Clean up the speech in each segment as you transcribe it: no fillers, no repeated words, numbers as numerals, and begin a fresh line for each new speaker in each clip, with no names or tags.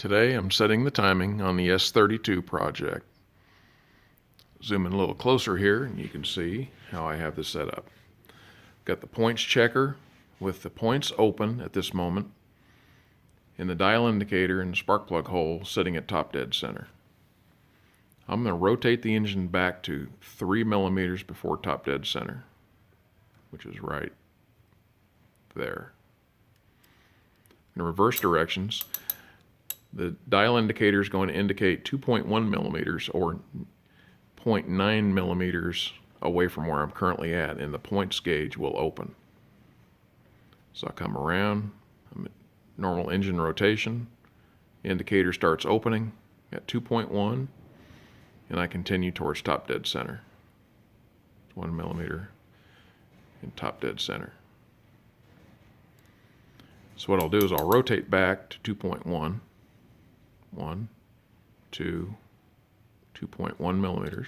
Today I'm setting the timing on the S32 project. Zoom in a little closer here and you can see how I have this set up. Got the points checker with the points open at this moment and the dial indicator and the spark plug hole sitting at top dead center. I'm going to rotate the engine back to 3 millimeters before top dead center, which is right there. In reverse directions, the dial indicator is going to indicate 2.1 millimeters or 0.9 millimeters away from where I'm currently at, and the points gauge will open. So I come around, I'm at normal engine rotation, indicator starts opening at 2.1, and I continue towards top dead center. 1 millimeter in top dead center. So what I'll do is I'll rotate back to 2.1, 1, 2, 2.1 millimeters,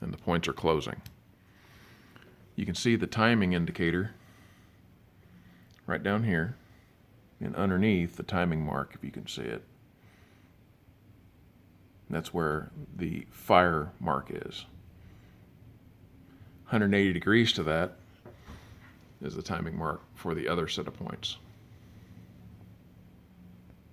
and the points are closing. You can see the timing indicator right down here, and underneath the timing mark, if you can see it. That's where the fire mark is. 180 degrees to that is the timing mark for the other set of points.